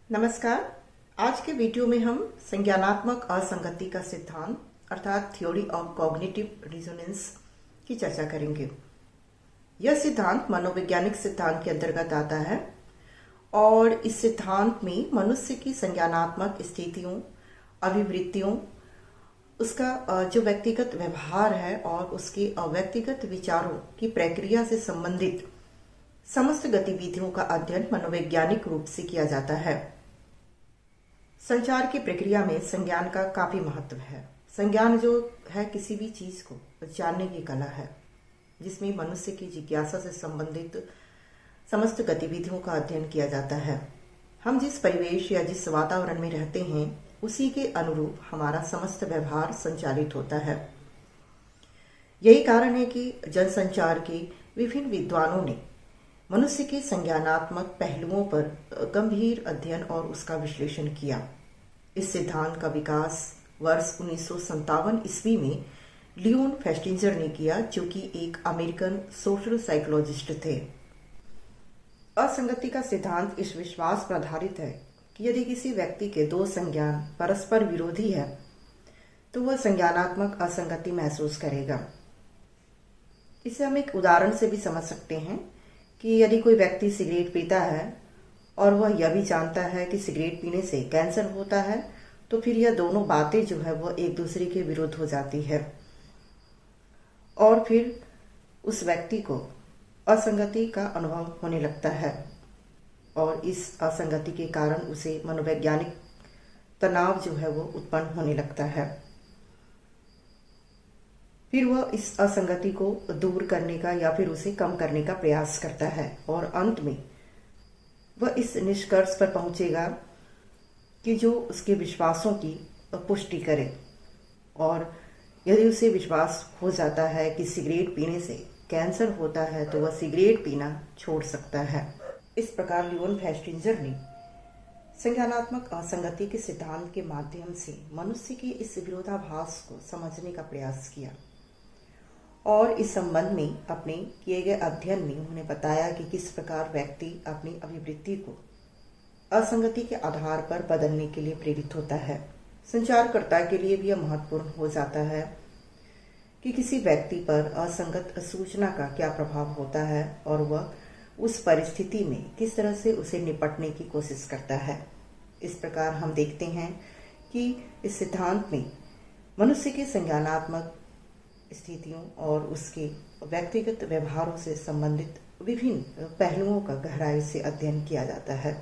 नमस्कार। आज के वीडियो में हम संज्ञानात्मक असंगति का सिद्धांत अर्थात थ्योरी ऑफ कॉग्निटिव रिजोनेंस की चर्चा करेंगे। यह सिद्धांत मनोवैज्ञानिक सिद्धांत के अंतर्गत आता है और इस सिद्धांत में मनुष्य की संज्ञानात्मक स्थितियों, अभिवृत्तियों, उसका जो व्यक्तिगत व्यवहार है और उसके व्यक्तिगत विचारों की प्रक्रिया से संबंधित समस्त गतिविधियों का अध्ययन मनोवैज्ञानिक रूप से किया जाता है। संचार की प्रक्रिया में संज्ञान का काफी महत्व है। संज्ञान जो है किसी भी चीज को जानने की कला है, जिसमें मनुष्य की जिज्ञासा से संबंधित समस्त गतिविधियों का अध्ययन किया जाता है। हम जिस परिवेश या जिस वातावरण में रहते हैं उसी के अनुरूप हमारा समस्त व्यवहार संचालित होता है। यही कारण है कि जनसंचार के विभिन्न विद्वानों ने मनुष्य के संज्ञानात्मक पहलुओं पर गंभीर अध्ययन और उसका विश्लेषण किया। इस सिद्धांत का विकास वर्ष 1957 ईस्वी में लियोन फेस्टिंजर ने किया, जो कि एक अमेरिकन सोशल साइकोलॉजिस्ट थे। असंगति का सिद्धांत इस विश्वास पर आधारित है कि यदि किसी व्यक्ति के दो संज्ञान परस्पर विरोधी है तो वह संज्ञानात्मक असंगति महसूस करेगा। इसे हम एक उदाहरण से भी समझ सकते हैं कि यदि कोई व्यक्ति सिगरेट पीता है और वह यह भी जानता है कि सिगरेट पीने से कैंसर होता है, तो फिर यह दोनों बातें जो है वह एक दूसरे के विरुद्ध हो जाती है और फिर उस व्यक्ति को असंगति का अनुभव होने लगता है और इस असंगति के कारण उसे मनोवैज्ञानिक तनाव जो है वो उत्पन्न होने लगता है। फिर वह इस असंगति को दूर करने का या फिर उसे कम करने का प्रयास करता है और अंत में वह इस निष्कर्ष पर पहुंचेगा कि जो उसके विश्वासों की पुष्टि करे, और यदि उसे विश्वास हो जाता है कि सिगरेट पीने से कैंसर होता है तो वह सिगरेट पीना छोड़ सकता है। इस प्रकार लियोन फेस्टिंजर ने संज्ञानात्मक असंगति के सिद्धांत के माध्यम से मनुष्य के इस विरोधाभास को समझने का प्रयास किया और इस संबंध में अपने किए गए अध्ययन में उन्होंने बताया कि किस प्रकार व्यक्ति अपनी अभिवृत्ति को असंगति के आधार पर बदलने के लिए प्रेरित होता है। संचारकर्ता के लिए भी यह महत्वपूर्ण हो जाता है कि किसी व्यक्ति पर असंगत सूचना का क्या प्रभाव होता है और वह उस परिस्थिति में किस तरह से उसे निपटने की कोशिश करता है। इस प्रकार हम देखते हैं कि इस सिद्धांत में मनुष्य के संज्ञानात्मक स्थितियों और उसके व्यक्तिगत व्यवहारों से संबंधित विभिन्न पहलुओं का गहराई से अध्ययन किया जाता है।